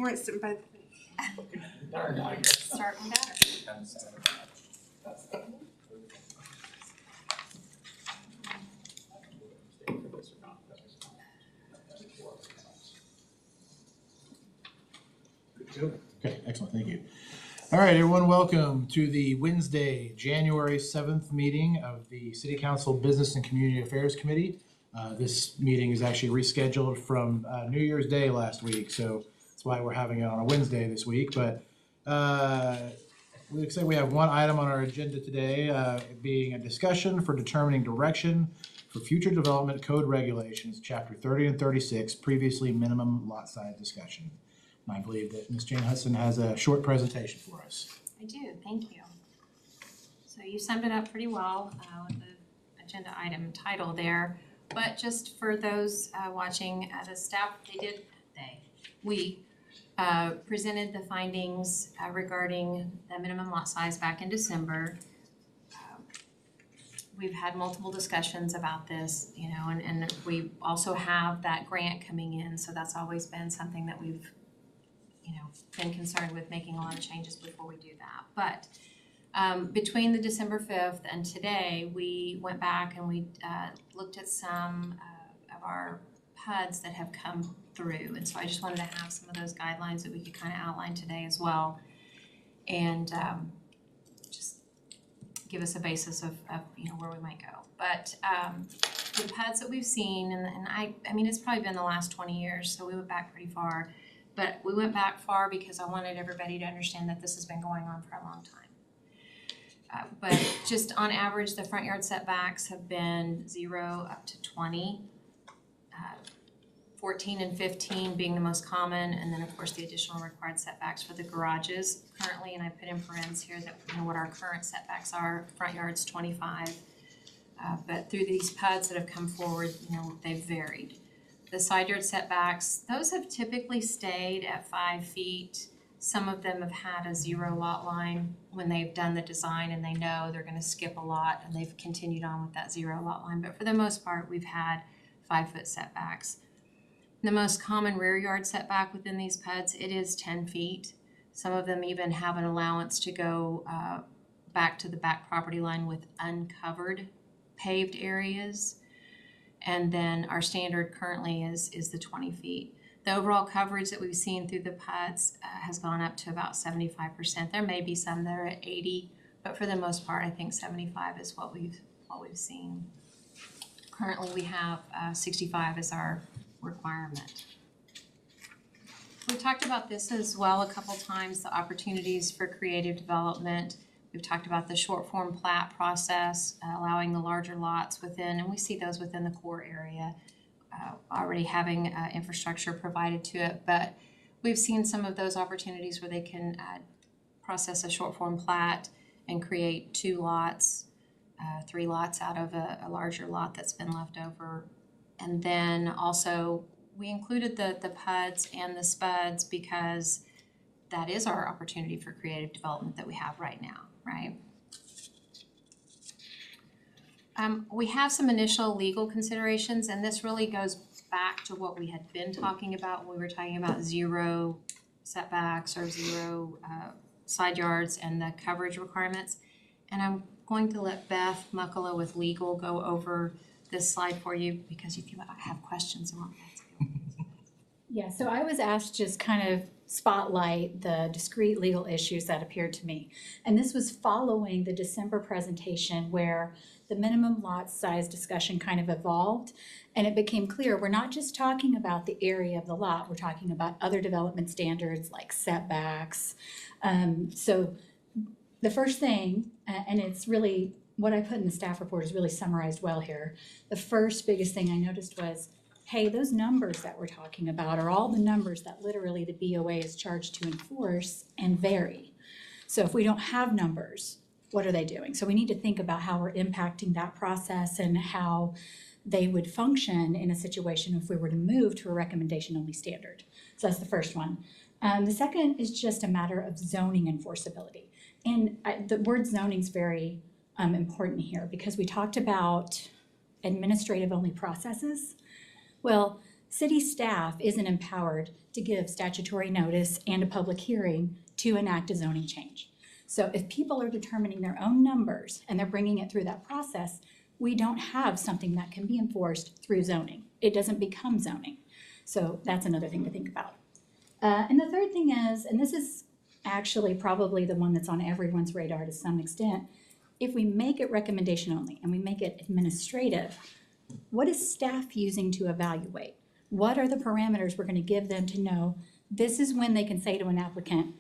weren't sitting by the Starting better. Okay, excellent, thank you. All right, everyone, welcome to the Wednesday, January 7th meeting of the City Council Business and Community Affairs Committee. This meeting is actually rescheduled from New Year's Day last week, so that's why we're having it on a Wednesday this week. But we have one item on our agenda today, being a discussion for determining direction for future development code regulations, Chapter 30 and 36, previously minimum lot size discussion. I believe that Ms. Jane Hudson has a short presentation for us. I do, thank you. So you summed it up pretty well with the agenda item title there. But just for those watching, the staff, we presented the findings regarding the minimum lot size back in December. We've had multiple discussions about this, you know, and we also have that grant coming in, so that's always been something that we've been concerned with, making a lot of changes before we do that. But between the December 5th and today, we went back and we looked at some of our PUDs that have come through. And so I just wanted to have some of those guidelines that we could kind of outline today as well. And just give us a basis of where we might go. But the PUDs that we've seen, and I mean, it's probably been the last 20 years, so we went back pretty far. But we went back far because I wanted everybody to understand that this has been going on for a long time. But just on average, the front yard setbacks have been 0 up to 20, 14 and 15 being the most common, and then of course the additional required setbacks for the garages currently, and I put in parentheses here that what our current setbacks are. Front yard's 25, but through these PUDs that have come forward, they've varied. The side yard setbacks, those have typically stayed at 5 feet. Some of them have had a 0 lot line when they've done the design and they know they're gonna skip a lot, and they've continued on with that 0 lot line. But for the most part, we've had 5-foot setbacks. The most common rear yard setback within these PUDs, it is 10 feet. Some of them even have an allowance to go back to the back property line with uncovered paved areas. And then our standard currently is the 20 feet. The overall coverage that we've seen through the PUDs has gone up to about 75%. There may be some that are at 80, but for the most part, I think 75 is what we've seen. Currently, we have 65 as our requirement. We talked about this as well a couple times, the opportunities for creative development. We've talked about the short form plat process, allowing the larger lots within, and we see those within the core area, already having infrastructure provided to it. But we've seen some of those opportunities where they can process a short form plat and create 2 lots, 3 lots out of a larger lot that's been left over. And then also we included the PUDs and the SPUDs because that is our opportunity for creative development that we have right now, right? We have some initial legal considerations, and this really goes back to what we had been talking about when we were talking about 0 setbacks or 0 side yards and the coverage requirements. And I'm going to let Beth Muckala with legal go over this slide for you because if you have questions, I want that to go. Yeah, so I was asked to just kind of spotlight the discrete legal issues that appeared to me. And this was following the December presentation where the minimum lot size discussion kind of evolved, and it became clear we're not just talking about the area of the lot, we're talking about other development standards like setbacks. So the first thing, and it's really what I put in the staff report is really summarized well here. The first biggest thing I noticed was, hey, those numbers that we're talking about are all the numbers that literally the BOA is charged to enforce and vary. So if we don't have numbers, what are they doing? So we need to think about how we're impacting that process and how they would function in a situation if we were to move to a recommendation only standard. So that's the first one. The second is just a matter of zoning enforceability. And the word zoning is very important here because we talked about administrative only processes. Well, City staff isn't empowered to give statutory notice and a public hearing to enact a zoning change. So if people are determining their own numbers and they're bringing it through that process, we don't have something that can be enforced through zoning. It doesn't become zoning. So that's another thing to think about. And the third thing is, and this is actually probably the one that's on everyone's radar to some extent, if we make it recommendation only and we make it administrative, what is staff using to evaluate? What are the parameters we're going to give them to know this is when they can say to an applicant,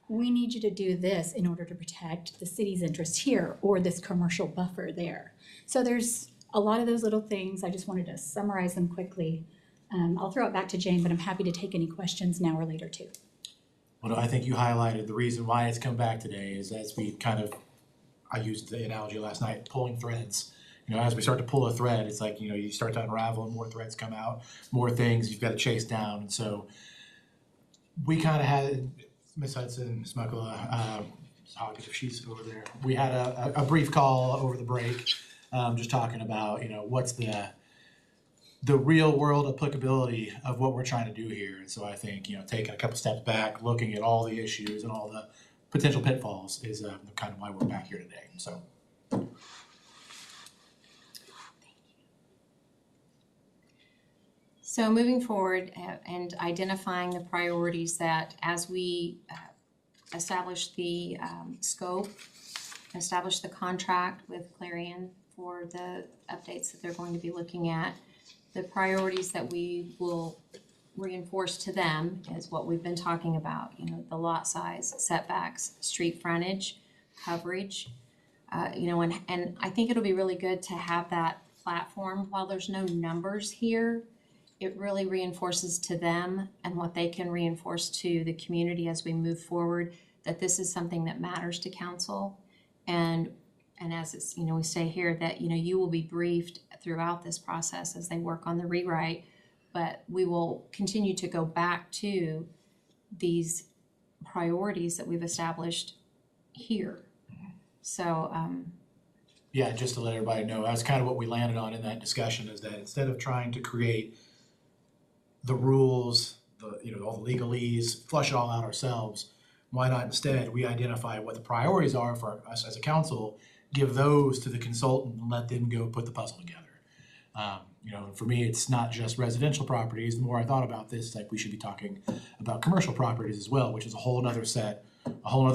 we need you to do this in order to protect the city's interest here or this commercial buffer there. So there's a lot of those little things. I just wanted to summarize them quickly. I'll throw it back to Jane, but I'm happy to take any questions now or later too. Well, I think you highlighted the reason why it's come back today is as we I used the analogy last night, pulling threads. As we start to pull a thread, it's like, you start to unravel and more threads come out, more things you've got to chase down. And so we kind of had, Ms. Hudson, Ms. Muckala, Ms. Hawkins, if she's over there, we had a brief call over the break, just talking about, what's the real world applicability of what we're trying to do here. And so I think, taking a couple steps back, looking at all the issues and all the potential pitfalls is kind of why we're back here today. So. So moving forward and identifying the priorities that as we establish the scope, establish the contract with Clarion for the updates that they're going to be looking at, the priorities that we will reinforce to them is what we've been talking about, the lot size, setbacks, street frontage, coverage, and I think it'll be really good to have that platform. While there's no numbers here, it really reinforces to them and what they can reinforce to the community as we move forward, that this is something that matters to council. And as it's, we say here that, you will be briefed throughout this process as they work on the rewrite, but we will continue to go back to these priorities that we've established here. So, Yeah, just to let everybody know, that's kind of what we landed on in that discussion, is that instead of trying to create the rules, all the legalese, flush it all out ourselves, why not instead we identify what the priorities are for us as a council, give those to the consultant and let them go put the puzzle together. For me, it's not just residential properties. The more I thought about this, we should be talking about commercial properties as well, which is a whole nother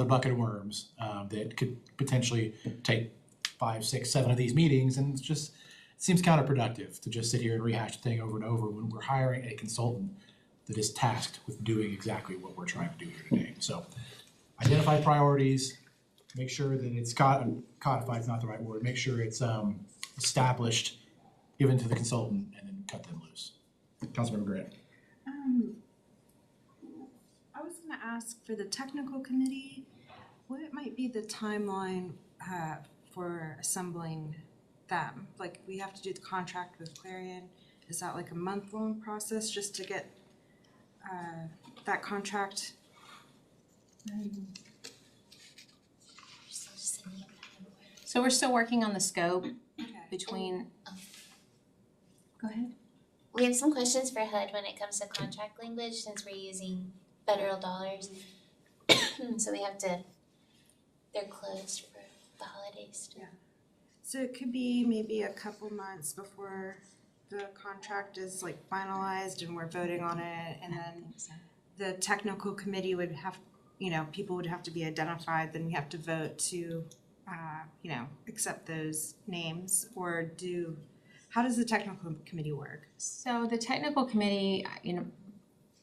bucket of worms that could potentially take 5, 6, 7 of these meetings, and it seems counterproductive to just sit here and rehash the thing over and over when we're hiring a consultant that is tasked with doing exactly what we're trying to do here today. So identify priorities, make sure that it's codified is not the right word, make sure it's established, given to the consultant, and then cut them loose. Councilmember Grant. I was going to ask for the technical committee, what might be the timeline for assembling them? Like, we have to do the contract with Clarion. Is that like a month-long process just to get that contract? so we're still working on the scope Okay. between, go ahead. We have some questions for HUD when it comes to contract language since we're using federal dollars. So they're closed for the holidays. Yeah. So it could be maybe a couple months before the contract is finalized and we're voting on it, and then the technical committee would have, people would have to be identified, then we have to vote to, accept those names, or how does the technical committee work? So the technical committee,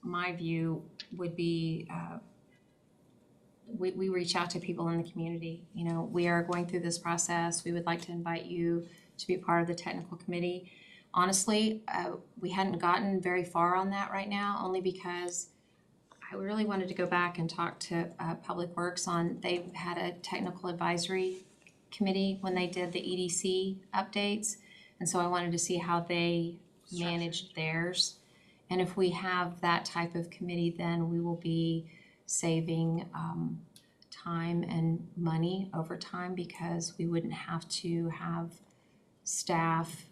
my view would be, we reach out to people in the community. We are going through this process. We would like to invite you to be part of the technical committee. Honestly, we hadn't gotten very far on that right now, only because I really wanted to go back and talk to Public Works they've had a technical advisory committee when they did the EDC updates. And so I wanted to see how they managed theirs. And if we have that type of committee, then we will be saving time and money over time, because we wouldn't have to have staff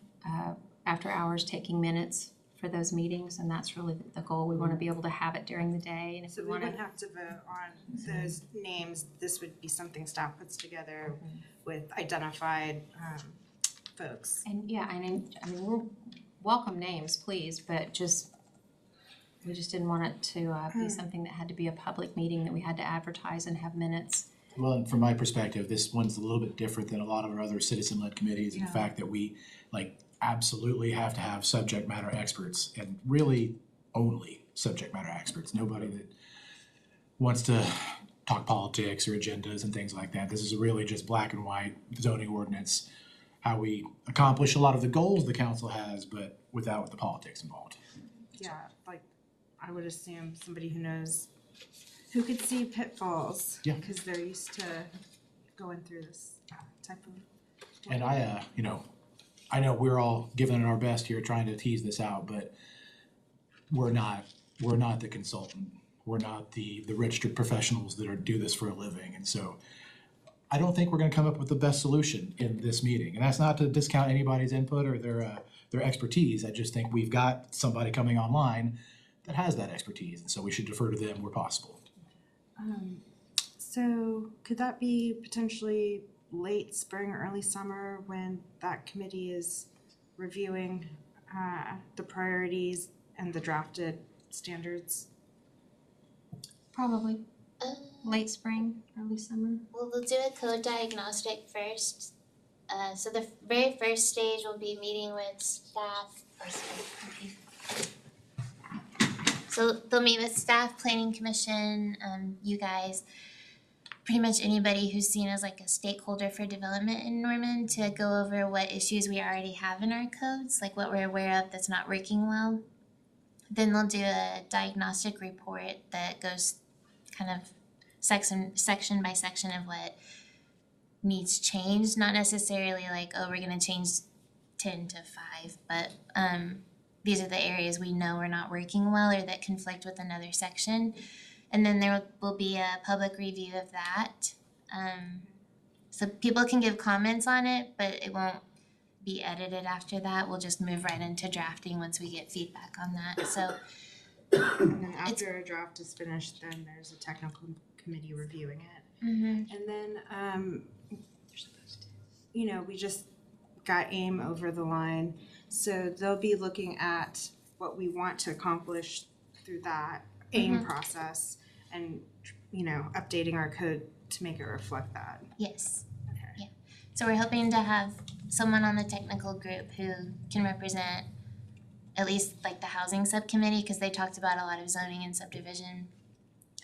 after hours taking minutes for those meetings, and that's really the goal. We wanna be able to have it during the day, and if So we we wanna. wouldn't have to vote on those names, this would be something staff puts together with identified folks. And yeah, I mean, we're welcome names, please, but we just didn't want it to be something that had to be a public meeting that we had to advertise and have minutes. Well, and from my perspective, this one's a little bit different than a lot of our other citizen-led committees in the Yeah. fact that we absolutely have to have subject matter experts and really only subject matter experts. Nobody that wants to talk politics or agendas and things like that. This is really just black and white zoning ordinance, how we accomplish a lot of the goals the council has, but without the politics involved. Yeah, like, I would assume somebody who knows, who could see pitfalls. Yeah. Because they're used to going through this type of. And I know we're all giving it our best here trying to tease this out, but we're not the consultant. We're not the registered professionals that do this for a living. And so I don't think we're gonna come up with the best solution in this meeting. And that's not to discount anybody's input or their expertise. I just think we've got somebody coming online that has that expertise, and so we should defer to them where possible. So could that be potentially late spring, early summer when that committee is reviewing the priorities and the drafted standards? Probably Um, late spring, early summer. Well, we'll do a code diagnostic first. So the very first stage will be meeting with staff. So they'll meet with staff, planning commission, you guys, pretty much anybody who's seen as like a stakeholder for development in Norman to go over what issues we already have in our codes, like what we're aware of that's not working well. Then they'll do a diagnostic report that goes kind of section by section of what needs changed, not necessarily like, oh, we're gonna change 10 to 5, but these are the areas we know are not working well or that conflict with another section. And then there will be a public review of that. So people can give comments on it, but it won't be edited after that. We'll just move right into drafting once we get feedback on that. So And then after a draft is finished, then there's a technical committee reviewing it. And then, we just got AIM over the line. So they'll be looking at what we want to accomplish through that AIM process and, updating our code to make it reflect that. yes. Okay. So we're hoping to have someone on the technical group who can represent at least like the housing subcommittee, because they talked about a lot of zoning and subdivision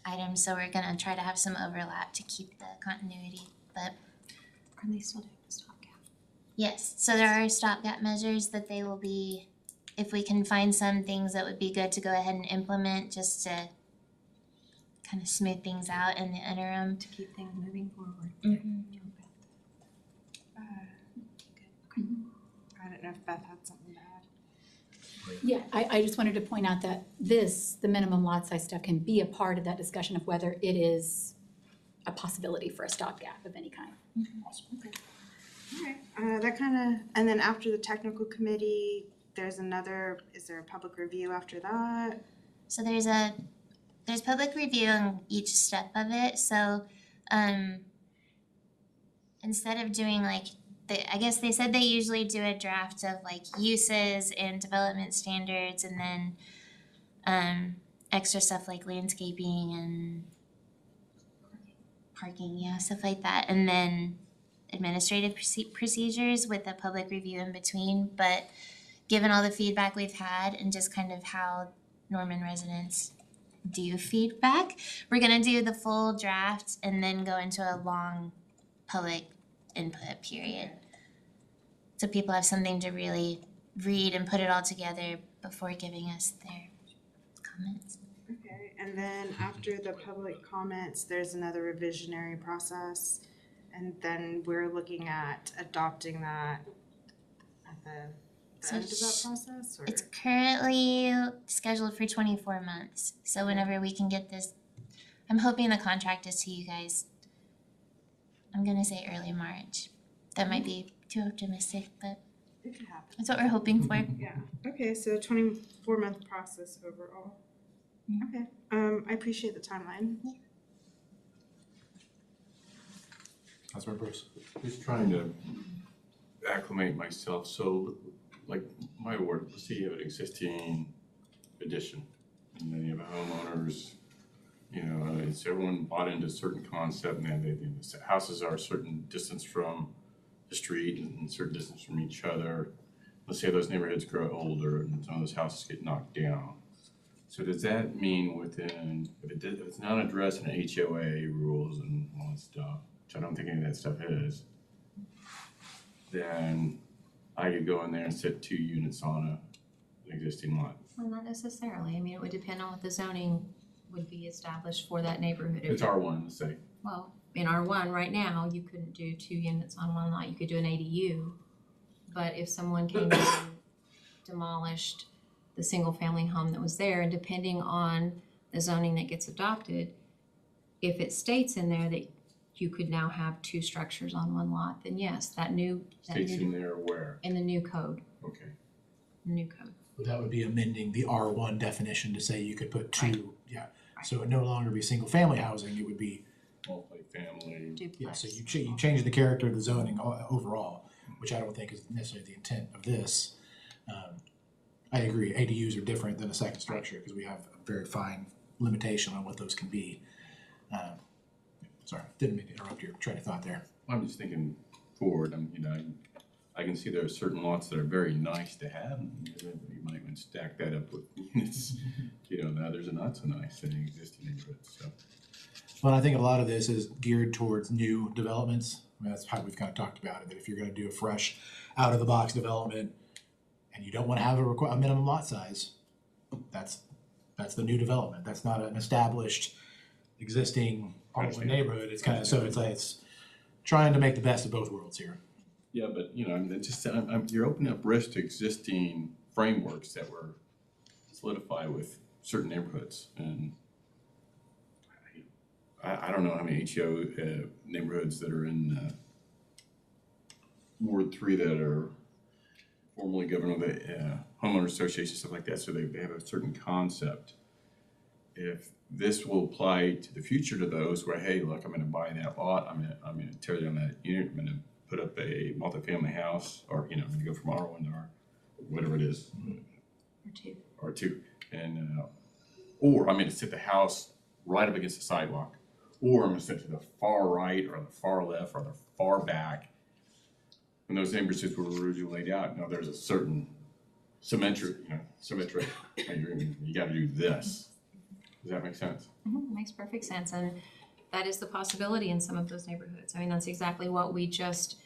items, so we're gonna try to have some overlap to keep the continuity, but Are they still doing the stopgap? yes, so there are stopgap measures that they will be, if we can find some things that would be good to go ahead and implement just to kind of smooth things out in the interim. To keep things moving forward. I don't know if Beth had something to add. Yeah, I just wanted to point out that the minimum lot size stuff can be a part of that discussion of whether it is a possibility for a stopgap of any kind. Alright, and then after the technical committee, is there a public review after that? So there's public review on each step of it, so instead of doing like I guess they said they usually do a draft of like uses and development standards and then extra stuff like landscaping and parking, stuff like that, and then administrative procedures with a public review in between. But given all the feedback we've had and just kind of how Norman residents do feedback, we're gonna do the full draft and then go into a long public input period. So people have something to really read and put it all together before giving us their comments. Okay, and then after the public comments, there's another revisionary process. And then we're looking at adopting that at the So end of that process, or? It's currently scheduled for 24 months, so whenever we can get this, I'm hoping the contract is to you guys, I'm gonna say early March. That might be too optimistic, but It could happen. That's what we're hoping for. Yeah, okay, so 24-month process overall. Okay, I appreciate the timeline. Councilmember Bruce. Just trying to acclimate myself, so like my ward, let's say you have an existing addition, and then you have homeowners, you know, it's everyone bought into a certain concept, and then the houses are a certain distance from the street and a certain distance from each other. Let's say those neighborhoods grow older and some of those houses get knocked down. So does that mean within, if it's not addressed in HOA rules and all that stuff, which I don't think any of that stuff is, then I could go in there and set 2 units on an existing lot. Well, not necessarily. I mean, it would depend on what the zoning would be established for that neighborhood. It's R1, let's say. Well, in R1 right now, you couldn't do 2 units on one lot. You could do an ADU. But if someone came in and demolished the single-family home that was there, and depending on the zoning that gets adopted, if it states in there that you could now have 2 structures on one lot, then yes, that States in there where? in the new code, Okay. new code. But that would be amending the R1 definition to say you could put 2, Right. yeah. So it would no longer be single-family housing, it would be, Multi-family. yeah, so Duplex. you change the character of the zoning overall, which I don't think is necessarily the intent of this. I agree, ADUs are different than a second structure because we have a very fine limitation on what those can be. Sorry, didn't mean to interrupt your train of thought there. I'm just thinking forward, you know, I can see there are certain lots that are very nice to have, and you might even stack that up with units. You know, the others are not so nice in existing neighborhoods, so. Well, I think a lot of this is geared towards new developments. I mean, that's how we've kind of talked about it, that if you're gonna do a fresh, out-of-the-box development, and you don't wanna have a minimum lot size, that's the new development. That's not an established, existing neighborhood. It's kind of, so it's like, it's trying to make the best of both worlds here. Yeah, but, you know, I mean, it's just, you're opening up risk to existing frameworks that were solidified with certain neighborhoods, and I don't know how many HO neighborhoods that are in Ward 3 that are formally governed with a homeowner association, stuff like that, so they have a certain concept. If this will apply to the future to those where, hey, look, I'm gonna buy that lot, I'm gonna tear down that unit, I'm gonna put up a multifamily house, or, you know, I'm gonna go from R1 to R, whatever it is, Or 2. R2, and, or I'm gonna set the house right up against the sidewalk, or I'm gonna set it to the far right, or the far left, or the far back. When those neighborhoods were originally laid out, you know, there's a certain symmetric, you gotta do this. Does that make sense? Makes perfect sense, and that is the possibility in some of those neighborhoods. I mean, that's exactly what we just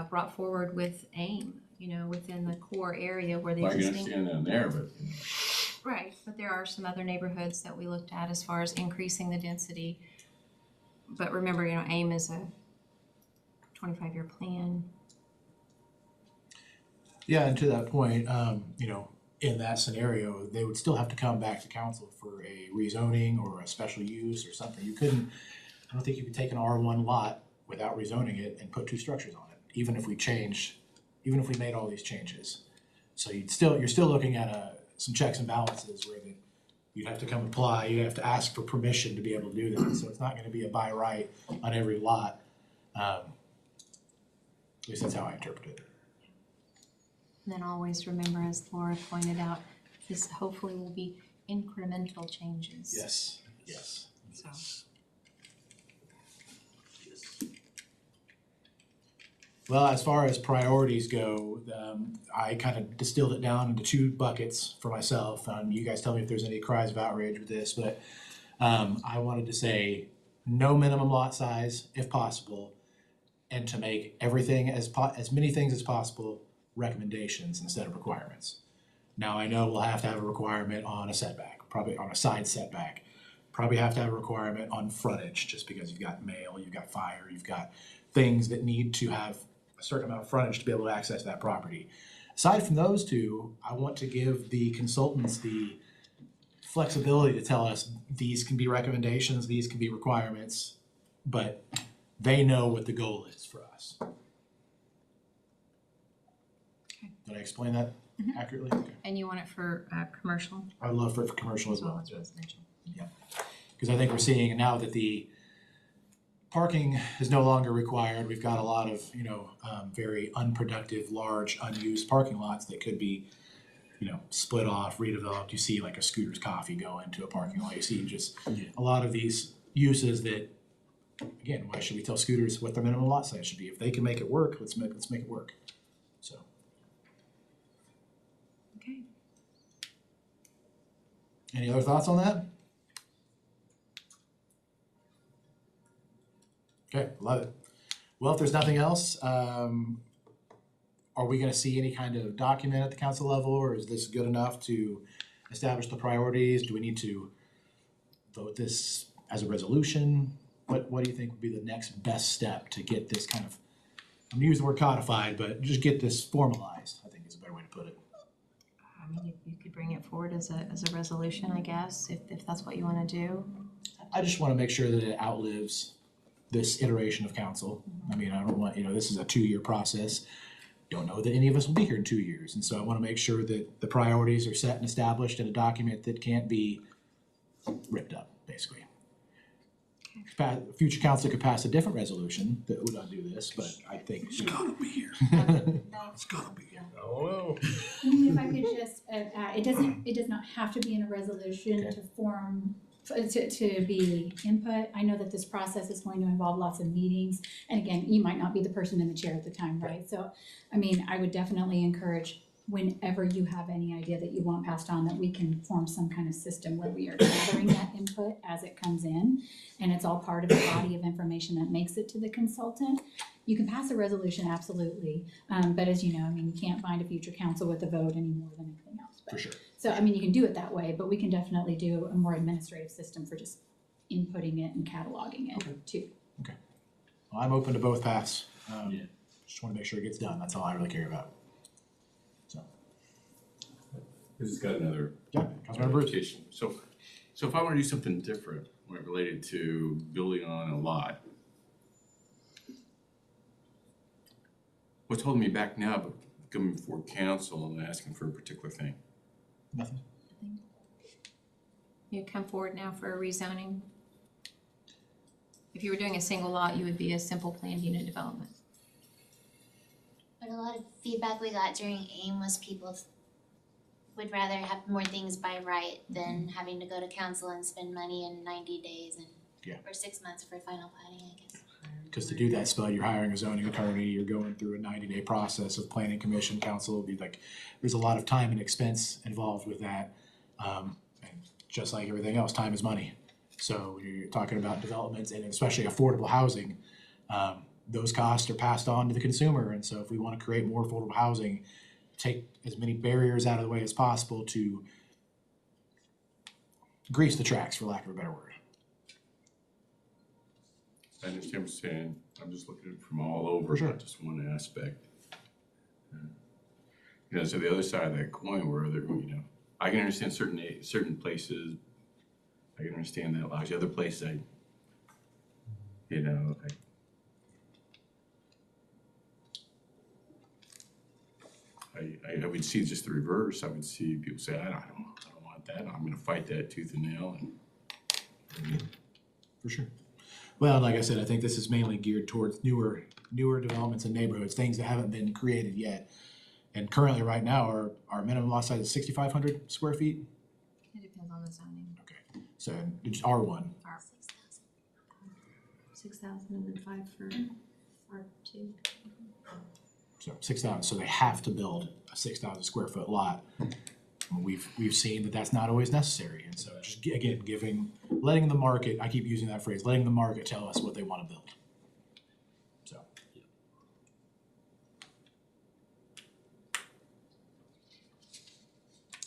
brought forward with AIM, you know, within the core area where the Well, I can existing. understand that there, but, you know, Right, but there are some other neighborhoods that we looked at as far as increasing the density. But remember, you know, AIM is a 25-year plan. Yeah, and to that point, you know, in that scenario, they would still have to come back to council for a rezoning or a special use or something. You couldn't, I don't think you could take an R1 lot without rezoning it and put 2 structures on it, even if we made all these changes. So you're still looking at some checks and balances where you'd have to come apply, you'd have to ask for permission to be able to do that. So it's not gonna be a by right on every lot. At least that's how I interpret it. And then always remember, as Laura pointed out, this hopefully will be incremental changes. Yes, yes. So. Well, as far as priorities go, I kind of distilled it down into 2 buckets for myself. You guys tell me if there's any cries of outrage with this, but I wanted to say no minimum lot size if possible, and to make everything as many things as possible recommendations instead of requirements. Now, I know we'll have to have a requirement on a setback, probably on a side setback. Probably have to have a requirement on frontage, just because you've got mail, you've got fire, you've got things that need to have a certain amount of frontage to be able to access that property. Aside from those 2, I want to give the consultants the flexibility to tell us these can be recommendations, these can be requirements, but they know what the goal is for us. Okay. Did I explain that accurately? Okay. And you want it for commercial I would love for it for commercial as as well well. as residential? Because I think we're seeing now that the parking is no longer required, we've got a lot of, very unproductive, large, unused parking lots that could be, split off, redeveloped. You see like a Scooter's Coffee go into a parking lot. You see just a lot of these uses that, again, why should we tell Scooters what their minimum lot size should be? If they can make it work, let's make it work. So. Okay. Any other thoughts on that? Okay, love it. Well, if there's nothing else, are we gonna see any kind of document at the council level, or is this good enough to establish the priorities? Do we need to vote this as a resolution? What do you think would be the next best step to get this kind of, I'm gonna use the word codified, but just get this formalized, I think is a better way to put it. I mean, you could bring it forward as a resolution, I guess, if that's what you wanna do. I just wanna make sure that it outlives this iteration of council. I mean, I don't want, this is a 2-year process. Don't know that any of us will be here in 2 years. And so I wanna make sure that the priorities are set and established in a document that can't be ripped up, basically. Future council could pass a different resolution that would undo this, but I think. It's gotta be here. It's gotta be here. Oh, I mean, if I could just add, it does not have to be in a resolution Okay. to form, to be input. I know that this process is going to involve lots of meetings, and again, you might not be the person in the chair at the time, right? So, I mean, I would definitely encourage, whenever you have any idea that you want passed on, that we can form some kind of system where we are gathering that input as it comes in, and it's all part of the body of information that makes it to the consultant. You can pass a resolution, absolutely, but as you know, I mean, you can't bind a future council with a vote any more than anything else. But- For sure. So, I mean, you can do it that way, but we can definitely do a more administrative system for just inputting it and cataloging it too. Well, I'm open to both paths. Yeah. Just wanna make sure it gets done. That's all I really care about. So, This has got another yeah, Councilmember Bruce. application. So if I wanna do something different, related to building on a lot, what's holding me back now, but coming before council and asking for a particular thing? Nothing. You come forward now for a rezoning. If you were doing a single lot, you would be a simple planned unit development. But a lot of feedback we got during AIM was people would rather have more things by right than having to go to council and spend money in 90 days and Yeah. or 6 months for final planning, I guess. Because to do that, Spud, you're hiring a zoning attorney, you're going through a 90-day process of planning commission, council, be like, there's a lot of time and expense involved with that. And just like everything else, time is money. So you're talking about developments and especially affordable housing, those costs are passed on to the consumer. And so if we want to create more affordable housing, take as many barriers out of the way as possible to grease the tracks, for lack of a better word. I understand what you're saying. I'm just looking at it from all over, For sure. not just one aspect. So the other side of that coin where there, I can understand certain places, I can understand that allows you, other places I would see just the reverse. I would see people say, I don't want that. I'm gonna fight that tooth and nail and For sure. Well, like I said, I think this is mainly geared towards newer developments in neighborhoods, things that haven't been created yet. And currently, right now, our minimum lot size is 6,500 square feet. It depends on the zoning. Okay. So it's R1. 6,000 and then 5 for R2. So 6,000. So they have to build a 6,000 square foot lot. We've seen that that's not always necessary, and so just again letting the market. I keep using that phrase, letting the market tell us what they want to build. So.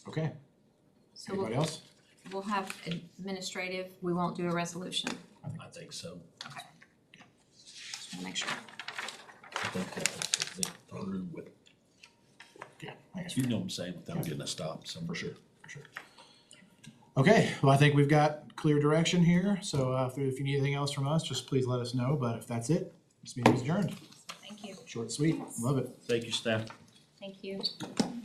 Okay. So Anybody else? we'll have administrative, we won't do a resolution. I think so. Just wanna make sure. I think that was the through with, Yeah, I guess you know what I'm saying, without getting a stop for somewhere. sure, for sure. Okay, well, I think we've got clear direction here, so if you need anything else from us, just please let us know, but if that's it, this meeting is adjourned. Thank you. Short and sweet, love it. Thank you, staff. Thank you.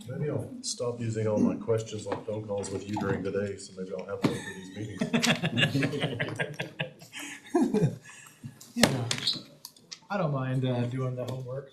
Maybe I'll stop using all my questions on phone calls with you during the day, so maybe I'll have one for these meetings. Yeah, I don't mind doing the homework